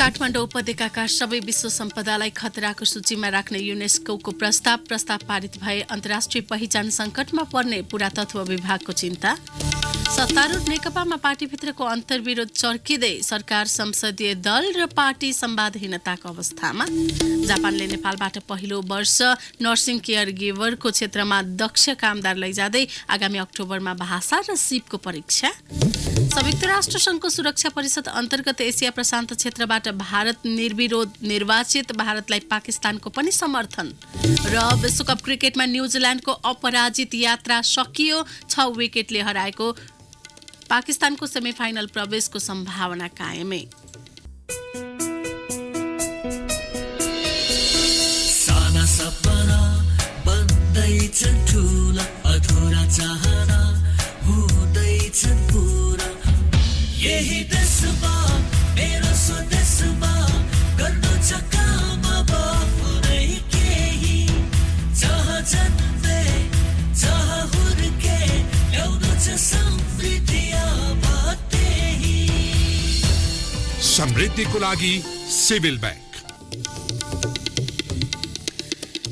काठमाडौँ उपत्यकाका सबै विश्व सम्पदालाई खतराको सूचीमा राख्ने युनेस्कोको प्रस्ताव पारित भए अन्तर्राष्ट्रिय पहिचान सङ्कटमा पर्ने पुरातत्व विभागको चिन्ता। सत्तारूढ नेकपामा पार्टीभित्रको अन्तर्विरोध चर्किँदै सरकार संसदीय दल र पार्टी संवादहीनताको अवस्थामा। जापानले नेपालबाट पहिलो वर्ष नर्सिङ केयर गिभरको क्षेत्रमा दक्ष कामदार लैजाँदै आगामी अक्टोबरमा भाषा र सिपको परीक्षा। संयुक्त राष्ट्र सङ्घको सुरक्षा परिषद अन्तर्गत एसिया प्रशान्त क्षेत्रबाट भारत निर्विरोध निर्वाचित, भारतलाई पाकिस्तानको पनि समर्थन। र विश्वकप क्रिकेटमा न्युजिल्यान्डको अपराजित यात्रा सकियो, 6 विकेटले हराएको पाकिस्तानको सेमिफाइनल प्रवेशको सम्भावना कायमै। साना सपना बन्दैछन् ठुला, अधुरा चाहना हुँदैछन् पुरा। यही देशमा मेरो स्वदेशमा गर्नु छ काम अब आफूलाई केही। जहाँ जन्मे जहाँ हुर्के ल्याउनु छ समृद्धि अब त्यही। समृद्धिको लागि सिभिल ब्याङ्क।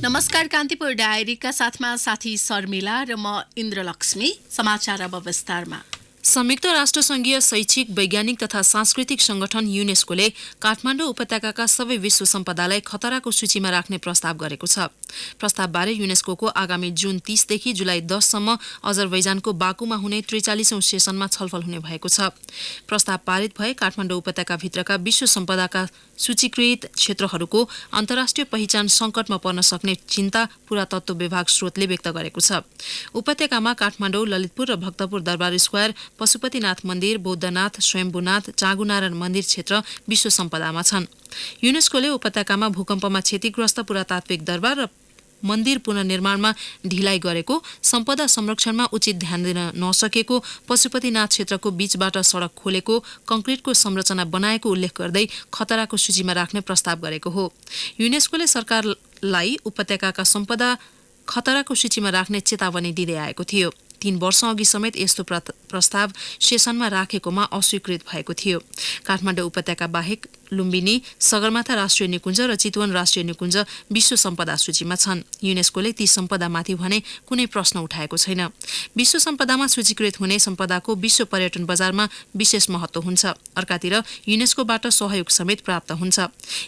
नमस्कार, कान्तिपुर डायरीका साथमा साथी शर्मिला र म इन्द्रलक्ष्मी। समाचार अब विस्तारमा। संयुक्त राष्ट्रसङ्घीय शैक्षिक, वैज्ञानिक तथा सांस्कृतिक संगठन युनेस्कोले काठमाडौँ उपत्यकाका सबै विश्व सम्पदालाई खतराको सूचीमा राख्ने प्रस्ताव गरेको छ। प्रस्तावबारे युनेस्कोको आगामी जुन 30 देखि जुलाई 10 सम्म अजरबैजानको बाकुमा हुने 43औं सेसनमा छलफल हुने भएको छ। प्रस्ताव पारित भए काठमाडौँ उपत्यकाभित्रका विश्व सम्पदाका सूचीकृत क्षेत्रहरूको अन्तर्राष्ट्रिय पहिचान सङ्कटमा पर्न सक्ने चिन्ता पुरातत्व विभाग स्रोतले व्यक्त गरेको छ। उपत्यकामा काठमाडौँ, ललितपुर र भक्तपुर दरबार स्क्वायर, पशुपतिनाथ मन्दिर, बौद्धनाथ, स्वयम्भूनाथ, चाँगुनारायण मन्दिर क्षेत्र विश्व सम्पदामा छन्। युनेस्कोले उपत्यकामा भूकम्पमा क्षतिग्रस्त पुरातात्विक दरबार र मन्दिर पुनर्निर्माणमा ढिलाइ गरेको, सम्पदा संरक्षणमा उचित ध्यान दिन नसकेको, पशुपतिनाथ क्षेत्रको बीचबाट सडक खोलेको, कंक्रिटको संरचना बनाएको उल्लेख गर्दै खतराको सूचीमा राख्ने प्रस्ताव गरेको हो। युनेस्कोले सरकारलाई उपत्यकाका सम्पदा खतराको सूचीमा राख्ने चेतावनी दिँदै आएको थियो। 3 वर्ष अघि समेत यस्तो प्रस्ताव सेसनमा राखेकोमा अस्वीकृत भएको थियो। काठमाडौँ उपत्यका बाहेक लुम्बिनी, सगरमाथा राष्ट्रिय निकुञ्ज र चितवन राष्ट्रिय निकुञ्ज विश्व सम्पदा सूचीमा छन्। युनेस्कोले ती सम्पदामाथि भने कुनै प्रश्न उठाएको छैन। विश्व सम्पदामा सूचीकृत हुने सम्पदाको विश्व पर्यटन बजारमा विशेष महत्त्व हुन्छ। अर्कातिर युनेस्कोबाट सहयोग समेत प्राप्त हुन्छ।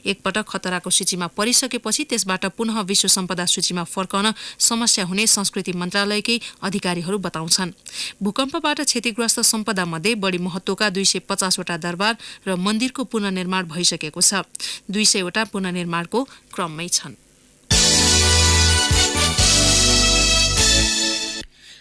एकपटक खतराको सूचीमा परिसकेपछि त्यसबाट पुनः विश्व सम्पदा सूचीमा फर्कन समस्या हुने संस्कृति मन्त्रालयकै अधिकारीहरू बताउँछन्। भूकम्पबाट क्षतिग्रस्त सम्पदामध्ये बढी महत्त्वका 250 वटा दरबार र मन्दिरको पुनर्निर्माण भइसकेको छ। 200 वटा पुनर्निर्माणको क्रममै छन्।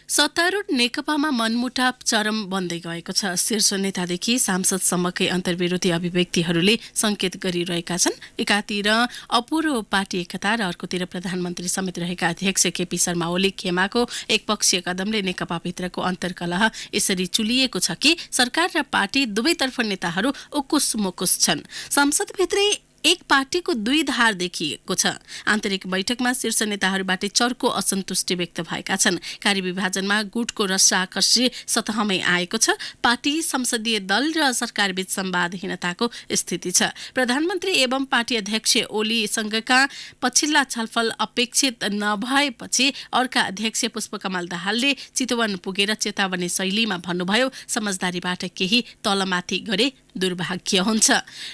सत्तारूढ नेकपामा मनमुटाव चरम बन्दै गएको छ। शीर्ष नेतादेखि सांसदसम्मकै अन्तर्विरोधी अभिव्यक्तिहरूले संकेत गरिरहेका छन्। एकातिर अपूर्व पार्टी एकता र अर्कोतिर प्रधानमन्त्री समेत रहेका अध्यक्ष केपी शर्मा ओली खेमाको एकपक्षीय कदमले नेकपाभित्रको अन्तर्कलह यसरी चुलिएको छ कि सरकार र पार्टी दुवैतर्फ नेताहरू उकुस मुकुस छन्। संसदभित्रै एक पार्टीको 2 धार देखिएको छ। आन्तरिक बैठकमा शीर्ष नेताहरूबाट चर्को असन्तुष्टि व्यक्त भएका छन्। कार्यविभाजनमा गुटको रस्साकस्सी सतहमै आएको छ। पार्टी, संसदीय दल र सरकारबीच संवादहीनताको स्थिति छ। प्रधानमन्त्री एवं पार्टी अध्यक्ष ओलीसँगका पछिल्ला छलफल अपेक्षित नभएपछि अर्का अध्यक्ष पुष्पकमल दाहालले चितवन पुगेर चेतावनी शैलीमा भन्नुभयो, समझदारीबाट केही तलमाथि गरे दुर्भाग्य हुन्छ।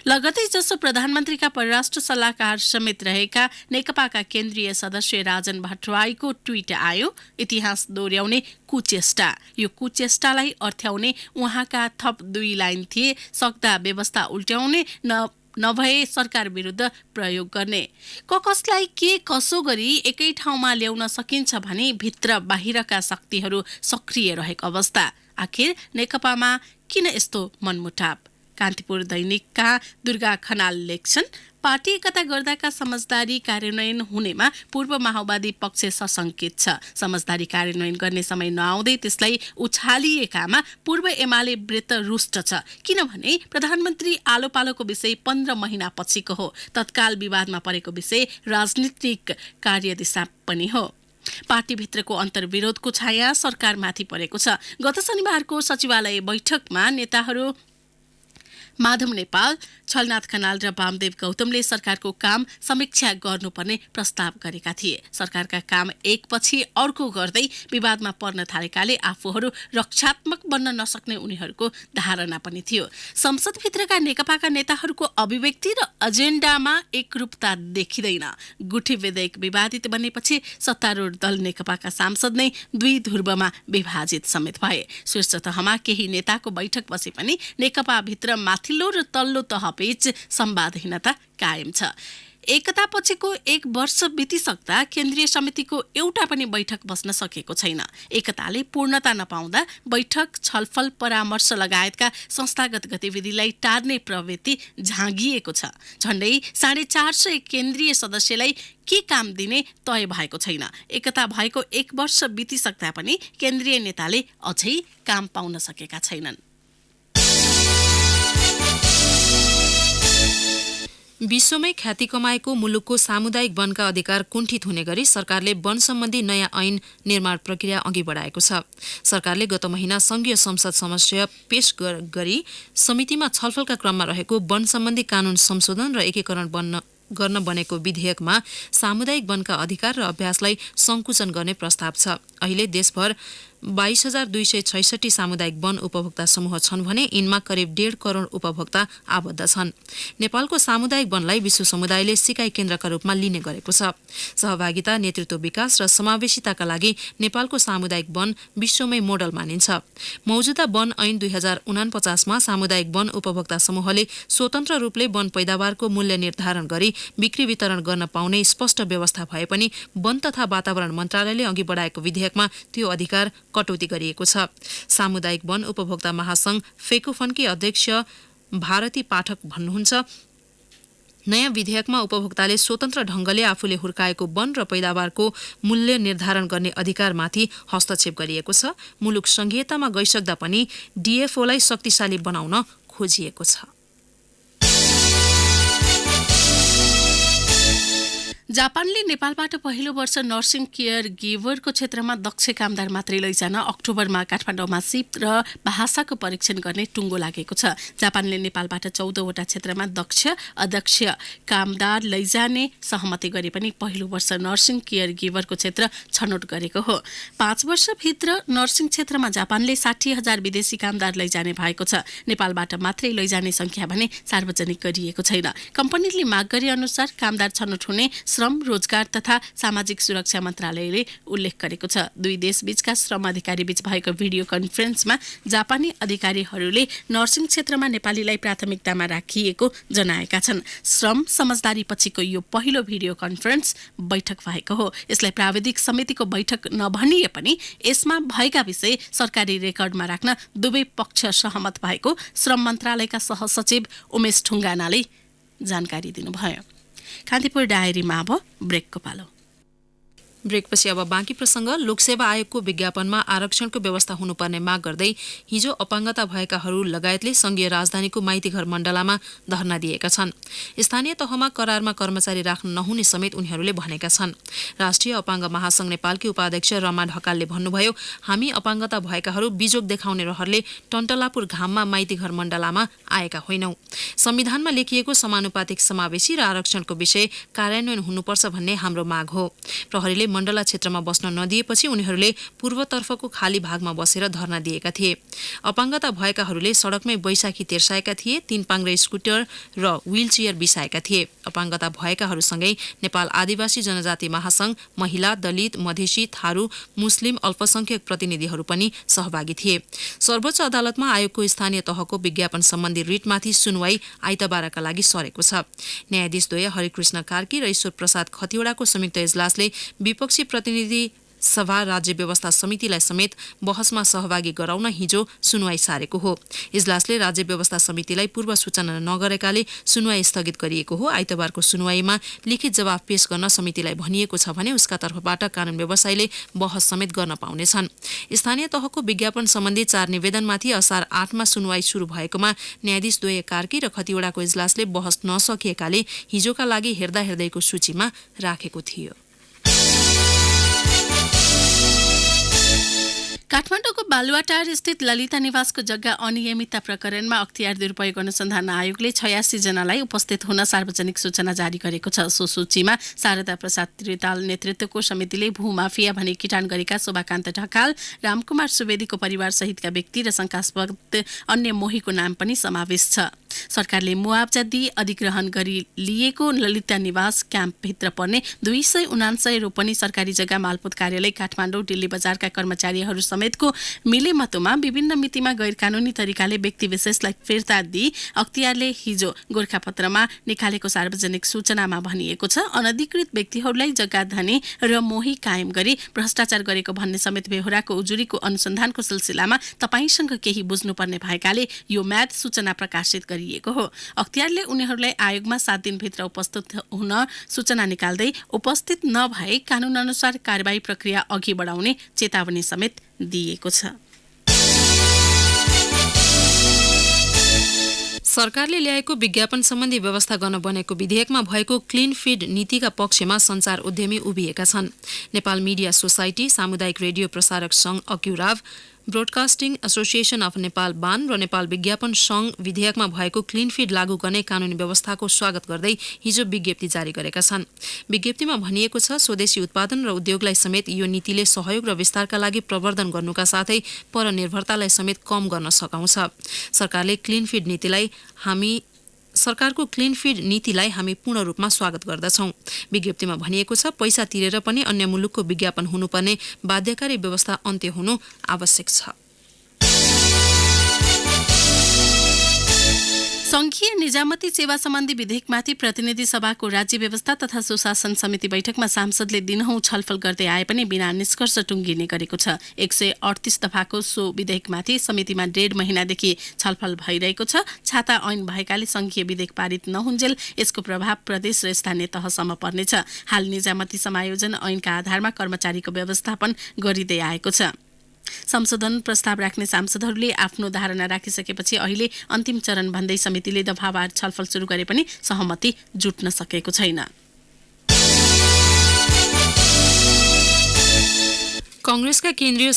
लगतै जसो प्रधानमन्त्रीका परराष्ट्र सल्लाहकार समेत रहेका नेकपाका केन्द्रीय सदस्य राजन भट्टराईको ट्विट आयो, इतिहास दोहोर्याउने कुचेष्टा। यो कुचेष्टालाई अर्थ्याउने उहाँका थप 2 लाइन थिए, सक्दा व्यवस्था उल्ट्याउने नभए सरकार विरुद्ध प्रयोग गर्ने। कसलाई के कसो गरी एकै ठाउँमा ल्याउन सकिन्छ भने भित्र बाहिरका शक्तिहरू सक्रिय रहेको अवस्था। आखिर नेकपामा किन यस्तो मनमुटाव? कान्तिपुर दैनिकका दुर्गा खनाल लेख्छन्, पार्टी एकता गर्दाका समझदारी कार्यान्वयन हुनेमा पूर्व माओवादी पक्ष सशङ्कित छ। समझदारी कार्यान्वयन गर्ने समय नआउँदै त्यसलाई उछालिएकामा पूर्व एमाले वृत्त रुष्ट छ। किनभने प्रधानमन्त्री आलो पालोको विषय 15 महिना पछिको हो। तत्काल विवादमा परेको विषय राजनीतिक कार्यदिशा पनि हो। पार्टीभित्रको अन्तर्विरोधको छाया सरकारमाथि परेको छ। गत शनिबारको सचिवालय बैठकमा नेताहरू माधव नेपाल, छलनाथ खनाल र वामदेव गौतमले सरकारको काम समीक्षा गर्नुपर्ने प्रस्ताव गरेका थिए। सरकारका काम एकपछि अर्को गर्दै विवादमा पर्न थालेकाले आफूहरू रक्षात्मक बन्न नसक्ने उनीहरूको धारणा पनि थियो। संसदभित्रका नेकपाका नेताहरूको अभिव्यक्ति र एजेन्डामा एकरूपता देखिँदैन। गुठी विधेयक विवादित बनेपछि सत्तारूढ दल नेकपाका सांसद नै दुई ध्रुवमा विभाजित समेत भए। शीर्ष तहमा केही नेताको बैठक बसे पनि नेकपाभित्र माथिल्लो र तल्लो तहबीच संवादहीनता कायम छ। एकतापछिको 1 वर्ष बितिसक्दा केन्द्रीय समितिको एउटा पनि बैठक बस्न सकेको छैन। एकताले पूर्णता नपाउँदा बैठक, छलफल, परामर्श लगायतका संस्थागत गतिविधिलाई टार्ने प्रवृत्ति झाँगिएको छ। झण्डै 450 केन्द्रीय सदस्यलाई के काम दिने तय भएको छैन। एकता भएको 1 वर्ष बितिसक्दा पनि केन्द्रीय नेताले अझै काम पाउन सकेका छैनन्। विश्वमै ख्याति कमाएको मुलुकको सामुदायिक वनका अधिकार कुण्ठित हुने गरी सरकारले वन सम्बन्धी नयाँ ऐन निर्माण प्रक्रिया अघि बढाएको छ। सरकारले गत महिना संघीय संसद समस्या पेश गरी समितिमा छलफलका क्रममा रहेको वन सम्बन्धी कानून संशोधन र एकीकरण गर्न बनेको विधेयकमा सामुदायिक वनका अधिकार र अभ्यासलाई संकुचन गर्ने प्रस्ताव छ। अहिले देशभर 22,266 सामुदायिक वन उपभोक्ता समूह छन् भने यिनमा करिब 1.5 करोड उपभोक्ता आबद्ध छन्। नेपालको सामुदायिक वनलाई विश्व समुदायले सिकाइ केन्द्रका रूपमा लिने गरेको छ। सहभागिता, नेतृत्व, विकास र समावेशिताका लागि नेपालको सामुदायिक वन विश्वमै मोडल मानिन्छ। मौजुदा वन ऐन 2049 मा सामुदायिक वन उपभोक्ता समूहले स्वतन्त्र रूपले वन पैदावारको मूल्य निर्धारण गरी बिक्री वितरण गर्न पाउने स्पष्ट व्यवस्था भए पनि वन तथा वातावरण मन्त्रालयले अघि बढाएको विधेयकमा त्यो अधिकार कटौती गरिएको छ। सामुदायिक वन उपभोक्ता महासंघ फेकोफनकी अध्यक्ष भारती पाठक भन्नुहुन्छ, नयाँ विधेयकमा उपभोक्ताले स्वतन्त्र ढंगले आफूले हुर्काएको वन र पैदावारको मूल्य निर्धारण गर्ने अधिकारमाथि हस्तक्षेप गरिएको छ। मुलुक संघीयतामा गइसक्दा पनि डीएफओलाई शक्तिशाली बनाउन खोजिएको छ। जापानले नेपालबाट पहिलो वर्ष नर्सिङ केयर गिभरको क्षेत्रमा दक्ष कामदार मात्रै लैजान अक्टोबरमा काठमाडौँमा सिप र भाषाको परीक्षण गर्ने टुङ्गो लागेको छ। जापानले नेपालबाट 14वटा क्षेत्रमा दक्ष अदक्ष कामदार लैजाने सहमति गरे पनि पहिलो वर्ष नर्सिङ केयर गिभरको क्षेत्र छनौट गरेको हो। 5 वर्षभित्र नर्सिङ क्षेत्रमा जापानले 60,000 विदेशी कामदार लैजाने भएको छ। नेपालबाट मात्रै लैजाने संख्या भने सार्वजनिक गरिएको छैन। कम्पनीले माग गरे अनुसार कामदार छनौट हुने श्रम, रोजगार तथा सामाजिक सुरक्षा मन्त्रालयले उल्लेख गरेको छ। दुई देशबीचका श्रम अधिकारी बीच भएको भिडियो कन्फरेन्समा जापानी अधिकारीहरूले नर्सिङ क्षेत्रमा नेपालीलाई प्राथमिकतामा राखिएको जनाएका छन्। श्रम समझदारी पछिको यो पहिलो भिडियो कन्फरेन्स बैठक भएको हो। यसलाई प्राविधिक समितिको बैठक नभनिए पनि यसमा भएका विषय सरकारी रेकर्डमा राख्न दुवै पक्ष सहमत भएको श्रम मन्त्रालयका सहसचिव उमेश ढुङ्गानाले जानकारी दिनुभयो। कान्तिपुर डायरीमा अब ब्रेकको पालो। ब्रेकपछि अब बाँकी प्रसंग। लोकसेवा आयोगको विज्ञापनमा आरक्षणको व्यवस्था हुनुपर्ने माग गर्दै हिजो अपाङ्गता भएकाहरू लगायतले संघीय राजधानीको माइतीघर मण्डलामा धरना दिएका छन्। स्थानीय तहमा करारमा कर्मचारी राख्न नहुने समेत उनीहरूले भनेका छन्। राष्ट्रिय अपाङ्ग महासंघ नेपालकी उपाध्यक्ष रमा ढकालले भन्नुभयो, हामी अपाङ्गता भएकाहरू बिजोग देखाउने रहरले टन्टलापुर घाममा माइतीघर मण्डलामा आएका होइनौं। संविधानमा लेखिएको समानुपातिक समावेशी र आरक्षणको विषय कार्यान्वयन हुनुपर्छ भन्ने हाम्रो माग हो। प्रहरीले मण्डला क्षेत्रमा बस्न नदिएपछि उनीहरूले पूर्वतर्फको खाली भागमा बसेर धरना दिएका थिए। अपाङ्गता भएकाहरूले सडकमै बैशाखी तेर्साएका थिए। 3 पाङ्ग्रे स्कुटर र व्हीलचेयर बिसाएका थिए। अपाङ्गता भएकाहरूसँगै नेपाल आदिवासी जनजाति महासंघ, महिला, दलित, मधेसी, थारू, मुस्लिम, अल्पसंख्यक प्रतिनिधिहरू पनि सहभागी थिए। सर्वोच्च अदालतमा आयोगको स्थानीय तहको विज्ञापन सम्बन्धी रिटमाथि सुनवाई आइतबारका लागि सरेको छ। न्यायाधीशद्वय हरिकृष्ण कार्की र ईश्वर प्रसाद खतिवड़ाको संयुक्त इजलासले विपक्षी प्रतिनिधि सभा राज्य व्यवस्था समितिलाई समेत बहसमा सहभागी गराउन हिजो सुनवाई सारेको हो। इजलासले राज्य व्यवस्था समितिलाई पूर्व सूचना नगरेकाले सुनवाई स्थगित गरिएको हो। आइतबारको सुनवाईमा लिखित जवाफ पेश गर्न समितिलाई भनिएको छ भने उसका तर्फबाट कानून व्यवसायीले बहस समेत गर्न पाउनेछन्। स्थानीय तहको विज्ञापन सम्बन्धी 4 निवेदनमाथि असार 8 मा सुनवाई शुरू भएकोमा न्यायाधीशद्वय कार्की र खतिवड़ाको इजलासले बहस नसकिएकाले हिजोका लागि हेर्दा हेर्दैको सूचीमा राखेको थियो। काठमाडौँको बालुवाटार स्थित ललिता निवासको जग्गा अनियमितता प्रकरणमा अख्तियार दुरुपयोग अनुसन्धान आयोगले 86 जनालाई उपस्थित हुन सार्वजनिक सूचना जारी गरेको छ। सो सूचीमा शारदा प्रसाद त्रिताल नेतृत्वको समितिले भूमाफिया भनी किटान गरेका शोभाकान्त ढकाल, रामकुमार सुवेदीको परिवार सहितका व्यक्ति र शंकास्पद अन्य मोहीको नाम पनि समावेश छ। सरकारले मुआवजा दिई अधिग्रहण गरी लिएको ललिता निवास क्याम्पभित्र पर्ने 279 रोपनी सरकारी जग्गा मालपोत कार्यालय काठमाडौँ दिल्ली बजारका कर्मचारीहरू समेतको मिलेमतोमा विभिन्न मितिमा गैरकानूनी तरिकाले व्यक्ति विशेषलाई फिर्ता दिई अख्तियारले हिजो गोरखापत्रमा निकालेको सार्वजनिक सूचनामा भनिएको छ। अनधिकृत व्यक्तिहरूलाई जग्गा धनी र मोही कायम गरी भ्रष्टाचार गरेको भन्ने समेत बेहोराको उजुरीको अनुसन्धानको सिलसिलामा तपाईसँग केही बुझ्नुपर्ने भएकाले यो म्याद सूचना प्रकाशित गरिएको हो। अख्तियारले उनीहरूलाई आयोगमा 7 दिनभित्र उपस्थित हुन सूचना निकाल्दै उपस्थित नभए कानून अनुसार कारबाही प्रक्रिया अघि बढाउने चेतावनी समेत दिएको छ। सरकारले ल्याएको विज्ञापन सम्बन्धी व्यवस्था गर्न बनेको विधेयकमा भएको क्लिन फिड नीतिका पक्षमा सञ्चार उद्यमी उभिएका छन्। नेपाल मिडिया सोसाइटी, सामुदायिक रेडियो प्रसारक संघ अक्युराव, ब्रोडकास्टिङ एसोसिएसन अफ नेपाल बान र नेपाल विज्ञापन संघ विधेयकमा भएको क्लिन फिड लागू गर्ने कानूनी व्यवस्थाको स्वागत गर्दै हिजो विज्ञप्ति जारी गरेका छन्। विज्ञप्तिमा भनिएको छ, स्वदेशी उत्पादन र उद्योगलाई समेत यो नीतिले सहयोग र विस्तारका लागि प्रवर्धन गर्नुका साथै परनिर्भरतालाई समेत कम गर्न सकाउँछ। सरकारको क्लिन फिड नीतिलाई हामी पूर्ण रूपमा स्वागत गर्दछौं। विज्ञप्तिमा भनिएको छ, पैसा तिरेर पनि अन्य मुलुकको विज्ञापन हुनुपर्ने बाध्यकारी व्यवस्था अन्त्य हुनु आवश्यक छ। संघीय निजामती सेवा सम्बन्धी विधेयकमाथि प्रतिनिधि सभाको राज्य व्यवस्था तथा सुशासन समिति बैठकमा सांसदले दिनहुँ छलफल गर्दै आए पनि बिना निष्कर्ष टुङ्गिने गरेको छ। 138 दफाको सो विधेयकमाथि समितिमा 1.5 महिनादेखि छलफल भइरहेको छ। छाता ऐन भएकाले संघीय विधेयक पारित नहुन्जेल यसको प्रभाव प्रदेश र स्थानीय तहसम्म पर्नेछ। हाल निजामती समायोजन ऐनका आधारमा कर्मचारीको व्यवस्थापन गरिँदै आएको छ। संशोधन प्रस्ताव राख्ने सांसदहरूले आफ्नो धारणा राखिसकेपछि अहिले अन्तिम चरण भन्दै समितिले दफावार छलफल सुरु गरे पनि सहमति जुट्न सकेको छैन। कांग्रेसका केन्द्रीय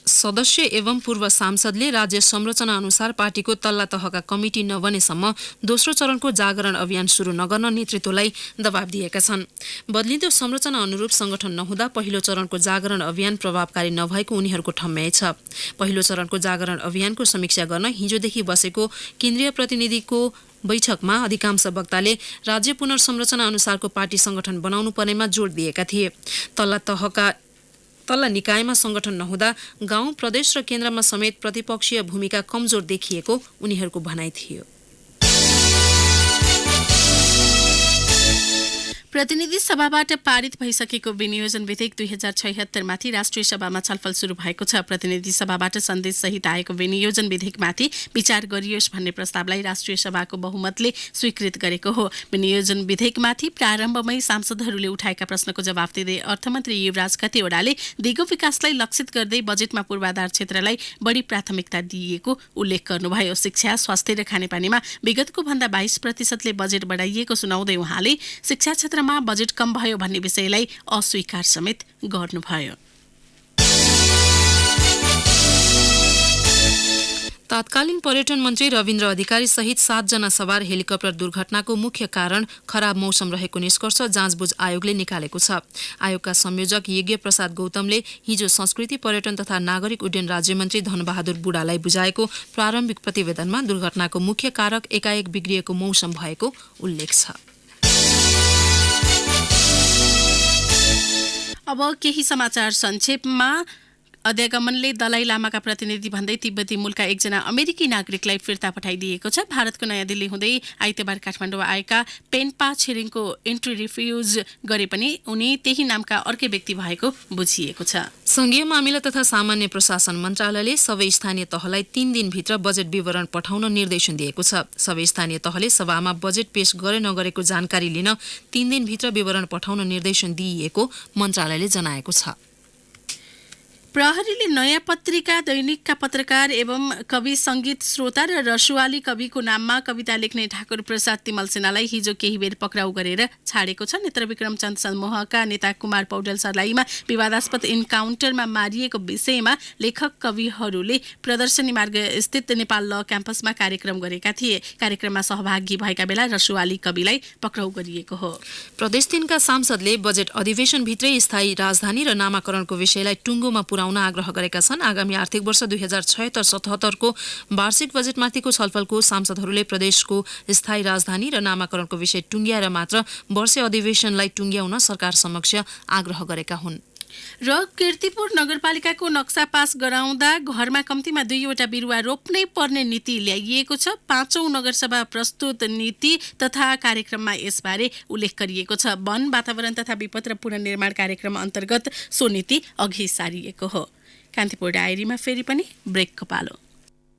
सदस्य एवं पूर्व सांसदले राज्य संरचना अनुसार पार्टीको तल्ला तहका कमिटी नबनेसम्म दोस्रो चरणको जागरण अभियान शुरू नगर्न नेतृत्वलाई दबाब दिएका छन्। बदलिँदो संरचना अनुरूप संगठन नहुँदा पहिलो चरणको जागरण अभियान प्रभावकारी नभएको उनीहरूको ठम्याइ छ। पहिलो चरणको जागरण अभियानको समीक्षा गर्न हिजोदेखि बसेको केन्द्रीय प्रतिनिधिको बैठकमा अधिकांश वक्ताले राज्य पुनर्संरचना अनुसारको पार्टी संगठन बनाउनु पर्नेमा जोड दिएका थिए। तल्ला निकायमा संगठन नहुँदा गाउँ, प्रदेश र केन्द्रमा समेत प्रतिपक्षीय भूमिका कमजोर देखिएको उनीहरूको भनाइ थियो। प्रतिनिधि सभाबाट पारित भइसकेको विनियोजन विधेयक 2076 माथि राष्ट्रिय सभामा छलफल सुरु भएको छ। प्रतिनिधि सभाबाट सन्देश सहित आएको विनियोजन विधेयकमाथि विचार गरियोस् भन्ने प्रस्तावलाई राष्ट्रिय सभाको बहुमतले स्वीकृत गरेको हो। विनियोजन विधेयकमाथि प्रारम्भमै सांसदहरूले उठाएका प्रश्नको जवाफ दिँदै अर्थमन्त्री युवराज खतिवड़ाले दिगो विकासलाई लक्षित गर्दै बजेटमा पूर्वाधार क्षेत्रलाई बढी प्राथमिकता दिइएको उल्लेख गर्नुभयो। शिक्षा, स्वास्थ्य र खानेपानीमा विगतको भन्दा 22% बजेट बढाइएको सुनाउँदै उहाँले शिक्षा क्षेत्र बजेट कम भयो भन्ने विषयलाई अस्वीकार समेत गर्नुभयो। तत्कालीन पर्यटन मन्त्री रविन्द्र अधिकारी सहित 7 जना सवार हेलिकप्टर दुर्घटनाको मुख्य कारण खराब मौसम रहेको निष्कर्ष जाँचबुझ आयोगले निकालेको छ। आयोगका संयोजक यज्ञ प्रसाद गौतमले हिजो संस्कृति, पर्यटन तथा नागरिक उड्डयन राज्यमन्त्री धनबहादुर बुढालाई बुझाएको प्रारम्भिक प्रतिवेदनमा दुर्घटनाको मुख्य कारक एकाएक बिग्रिएको मौसम भएको उल्लेख छ। अब केही समाचार संक्षेपमा। अध्यागमनले दलाई लामाका प्रतिनिधि भन्दै तिब्बती मूलका एकजना अमेरिकी नागरिकलाई फिर्ता पठाइदिएको छ। भारतको नयाँ दिल्ली हुँदै आइतबार काठमाडौँ आएका पेन्पा छिरिङको एन्ट्री रिफ्युज गरे पनि उनी त्यही नामका अर्कै व्यक्ति भएको बुझिएको छ। संघीय मामिला तथा सामान्य प्रशासन मन्त्रालयले सबै स्थानीय तहलाई 3 दिनभित्र बजेट विवरण पठाउन निर्देशन दिएको छ। सबै स्थानीय तहले सभामा बजेट पेश गरे नगरेको जानकारी लिन 3 दिनभित्र विवरण पठाउन निर्देशन दिइएको मन्त्रालयले जनाएको छ। प्रहरीले नयाँ पत्रिका दैनिकका पत्रकार एवं कवि सङ्गीत श्रोता र रसुवाली कविको नाममा कविता लेख्ने ठाकुर प्रसाद तिमल सेनालाई हिजो केही बेर पक्राउ गरेर छाडेको छ। नेत्र विक्रमचन्द समूहका नेता कुमार पौडेल सर्लाहीमा विवादास्पद इन्काउन्टरमा मारिएको विषयमा लेखक कविहरूले प्रदर्शनी मार्ग स्थित नेपाल ल क्याम्पसमा कार्यक्रम गरेका थिए। कार्यक्रममा सहभागी भएका बेला रसुवाली कविलाई पक्राउ गरिएको हो। प्रदेश 3 का सांसदले बजेट अधिवेशनभित्रै स्थायी राजधानी र नामाकरणको विषयलाई टुङ्गोमा पुर्याउन आग्रह गरेका छन्। आगामी आर्थिक वर्ष 2076-77 को वार्षिक बजेटमाथिको छलफलको सांसदहरूले प्रदेशको स्थायी राजधानी र नामाकरणको विषय टुङ्ग्याएर मात्र वर्षे अधिवेशनलाई टुङ्ग्याउन सरकार समक्ष आग्रह गरेका हुन्। र कीर्तिपुर नगरपालिकाको नक्सा पास गराउँदा घरमा कम्तीमा 2वटा बिरुवा रोप्नै पर्ने नीति ल्याइएको छ। 5औं नगरसभा प्रस्तुत नीति तथा कार्यक्रममा यसबारे उल्लेख गरिएको छ। वन, वातावरण तथा विपद र पुनर्निर्माण कार्यक्रम अन्तर्गत सो नीति अघि सारिएको हो। कान्तिपुर डायरीमा फेरि पनि ब्रेकको पालो।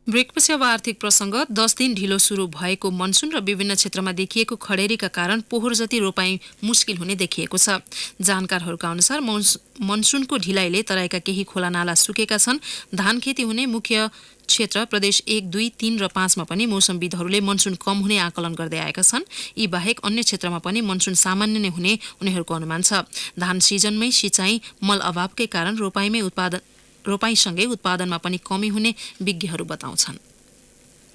ब्रेकपछि अब आर्थिक प्रसङ्ग। 10 दिन ढिलो सुरु भएको मनसुन र विभिन्न क्षेत्रमा देखिएको खडेरीका कारण पोहोर जति रोपाई मुस्किल हुने देखिएको छ। जानकारहरूका अनुसार मनसुनको ढिलाइले तराईका केही खोलानाला सुकेका छन्। धान खेती हुने मुख्य क्षेत्र प्रदेश 1, 2, 3 र 5 मा पनि मौसमविदहरूले मनसुन कम हुने आकलन गर्दै आएका छन्। यी बाहेक अन्य क्षेत्रमा पनि मनसुन सामान्य नै हुने उनीहरूको अनुमान छ। धान सिजनमै सिँचाइ मल अभावकै कारण रोपाईसँगै उत्पादनमा पनि कमी हुने विज्ञहरू बताउँछन्।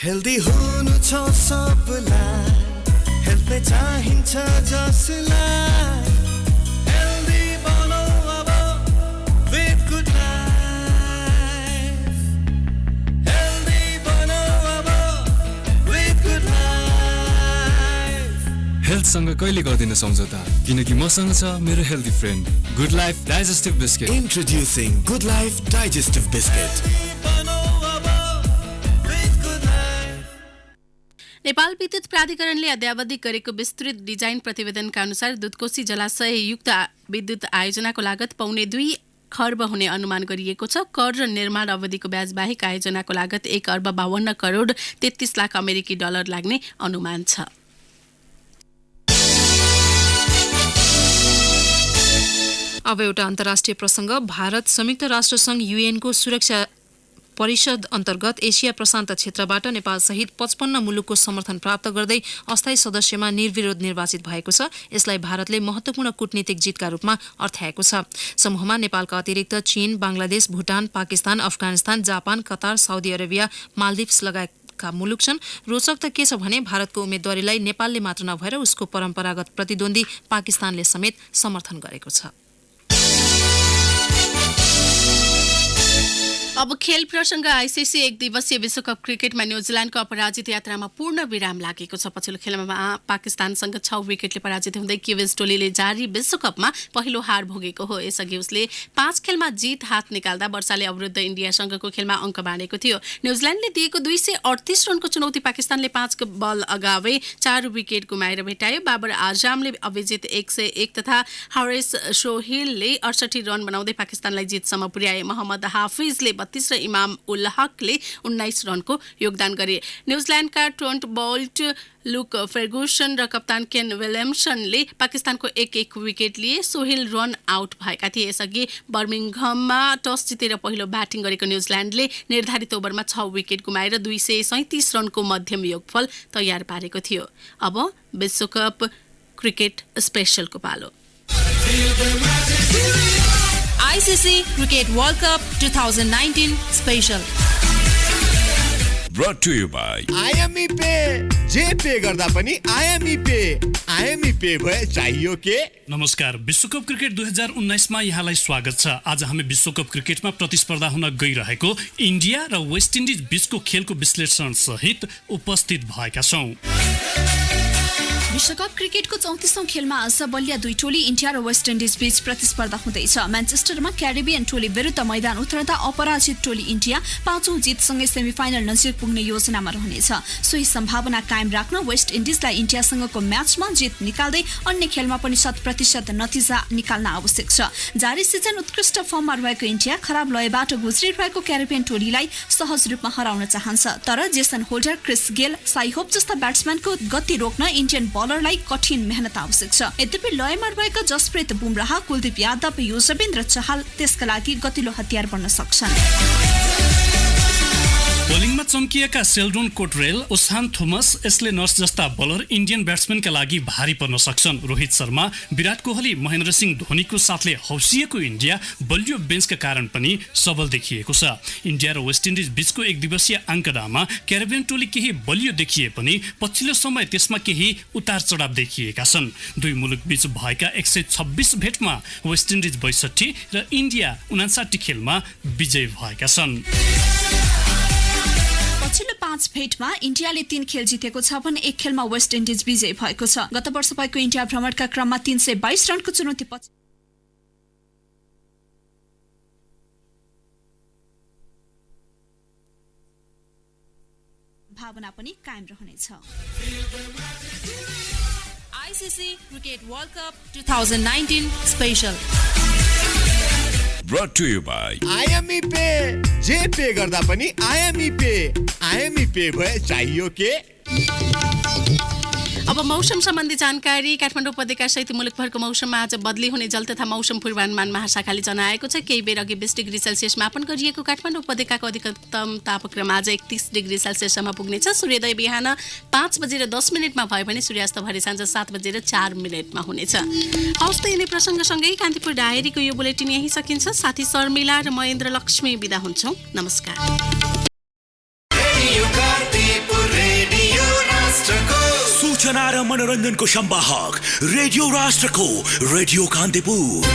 हेल्दी हुनु छ सबलाई, हेल्थ चाहिन्छ जसलाई, हेल्दी बनो अब विथ गुड लाइफ, हेल्दी बनो अब विथ गुड लाइफ। हेल्थसँग कहिले गर्दिन सम्झौता, किनकि मसँग छ मेरो healthy friend good life digestive biscuit. Introducing Good Life Digestive Biscuit. Nepal विद्युत प्राधिकरणले अद्यावधिक गरेको विस्तृत डिजाइन प्रतिवेदनका अनुसार दुधकोशी जलाशय युक्त विद्युत आयोजनाको लागत $2.25 खर्ब हुने अनुमान गरिएको छ। कर र निर्माण अवधिको ब्याज बाहेक आयोजनाको लागत $1.52 अमेरिकी डलर लाग्ने अनुमान छ। अब एउटा अन्तर्राष्ट्रिय प्रसङ्ग। भारत संयुक्त राष्ट्रसङ्घ UN को सुरक्षा परिषद अन्तर्गत एसिया प्रशान्त क्षेत्रबाट नेपाल सहित 55 मुलुकको समर्थन प्राप्त गर्दै अस्थायी सदस्यमा निर्विरोध निर्वाचित भएको छ। यसलाई भारतले महत्त्वपूर्ण कूटनीतिक जितका रूपमा अर्थ्याएको छ। समूहमा नेपालका अतिरिक्त चीन, Bangladesh, Bhutan, Pakistan, Afghanistan, Japan, Qatar, Saudi Arabia, Maldives लगायतका मुलुक छन्। रोचक त के छ भने भारतको उम्मेदवारीलाई नेपालले मात्र नभएर उसको परम्परागत प्रतिद्वन्दी पाकिस्तानले समेत समर्थन गरेको छ। अब खेल प्रसङ्ग। आइसिसी 1 दिवसीय विश्वकप क्रिकेटमा न्युजिल्यान्डको अपराजित यात्रामा पूर्ण विराम लागेको छ। पछिल्लो खेलमा पाकिस्तानसँग 6 विकेटले पराजित हुँदै किविज टोलीले जारी विश्वकपमा पहिलो हार भोगेको हो। यसअघि उसले 5 खेलमा जित हात निकाल्दा वर्षाले अवरुद्ध इन्डियासँगको खेलमा अङ्क बाँडेको थियो। न्युजिल्यान्डले दिएको 238 रनको चुनौती पाकिस्तानले 5 बल अगावै 4 विकेट गुमाएर भेटायो। बाबर आजमले अभिजित 101 तथा हारिस सोहिलले 68 रन बनाउँदै पाकिस्तानलाई जितसम्म पुर्याए। मोहम्मद हाफिजले 32 र इमाम उल हकले 19 रनको योगदान गरे। न्युजिल्यान्डका ट्रेन्ट बोल्ट, लुक फर्गुसन र कप्तान केन विलियम्सनले पाकिस्तानको 1-1 विकेट लिए। सोहिल रन आउट भएका थिए। यसअघि बर्मिङहममा टस जितेर पहिलो ब्याटिङ गरेको न्युजिल्यान्डले निर्धारित ओभरमा 6 विकेट गुमाएर 237 रनको मध्यम योगफल तयार पारेको थियो। अब विश्वकप क्रिकेट स्पेशलको पालो। ICC Cricket World Cup 2019 Special. Brought to you by IME pay जे पे गर्दा पनि IME पे भए चाहियो के। नमस्कार, विश्वकप क्रिकेट 2019 मा यहाँलाई स्वागत छ। आज हामी विश्वकप क्रिकेटमा प्रतिस्पर्धा हुन गइरहेको इन्डिया र वेस्ट इन्डिज बीचको खेलको विश्लेषण सहित उपस्थित भएका छौं। विश्वकप क्रिकेटको 34औं खेलमा आज बलिया 2 टोली इन्डिया र वेस्ट इन्डिज बीच प्रतिस्पर्धा हुँदैछ। म्यानचेस्टरमा क्यारिबियन टोली विरुद्ध मैदान उत्रदा अपराजित टोली इन्डिया 5औं जितसँगै सेमिफाइनल नजिक पुग्ने योजनामा रहनेछ। सोही सम्भावना कायम राख्न वेस्ट इन्डिजलाई इन्डियासँगको म्याचमा जित निकाल्दै अन्य खेलमा पनि 100% नतिजा निकाल्न आवश्यक छ। जारी सिजन उत्कृष्ट फर्ममा रहेको इन्डिया खराब लयबाट गुज्रिरहेको क्यारिबियन टोलीलाई सहज रूपमा हराउन चाहन्छ। तर Jason Holder, Chris Gayle, Shai Hope जस्ता ब्याट्सम्यानको गति रोक्न इन्डियन बलरलाई कठिन मेहनत आवश्यक छ। यद्यपि लयमा रहेका जसप्रीत बुमराह, कुलदीप यादव, युजवेन्द्र चहल त्यसका लागि गतिलो हतियार बन्न सक्छन्। बोलिङमा चम्किएका सेल्डोन कोटरेल, ओसान थोमस, एस्ले नर्स जस्ता बलर इन्डियन ब्याट्सम्यानका लागि भारी पर्न सक्छन्। रोहित शर्मा, विराट कोहली, महेन्द्र सिंह धोनीको साथले हौसिएको इन्डिया बलियो बेन्चका कारण पनि सबल देखिएको छ। इन्डिया र वेस्ट इन्डिज बीचको एक दिवसीय आंकडामा क्यारिबियन टोली केही बलियो देखिए पनि पछिल्लो समय त्यसमा केही उतार चढाव देखिएका छन्। दुई मुलुक बीच भएका 126 भेटमा वेस्ट इन्डिज 62 र इन्डिया 59 खेलमा विजयी भएका छन्। पछिल्लो 5 भेटमा इन्डियाले 3 खेल जितेको छ भने 1 खेलमा वेस्ट इन्डिज विजयी भएको छ। गत वर्ष भएको इन्डिया भ्रमणका क्रममा 322 रनको चुनौतीपछि भावना पनि कायम रहनेछ। ICC cricket world cup 2019 special Brought to you by IME pay जे पे गर्दा पनि आइएमई पे भए चाहियो के। अब मौसम सम्बन्धी जानकारी। काठमाडौँ उपत्यका सहित मुलुकभरको मौसममा आज बदली हुने जल तथा मौसम पूर्वानुमान महाशाखाले जनाएको छ। केही बेर अघि 20 डिग्री सेल्सियस मापन गरिएको काठमाडौँ उपत्यकाको अधिकतम तापक्रम आज 31 डिग्री सेल्सियससम्म पुग्नेछ। सूर्योदय बिहान 5:10 भयो भने सूर्यास्त भरे साँझ 7:04 हुनेछ। हवस् त यिनै प्रसङ्गसँगै कान्तिपुर डायरीको यो बुलेटिन यही सकिन्छ। साथी शर्मिला र महेन्द्र लक्ष्मी बिदा हुन्छौँ। नमस्कार। सूचना र मनोरञ्जनको सम्वाहक रेडियो राष्ट्रको रेडियो कान्तिपुर।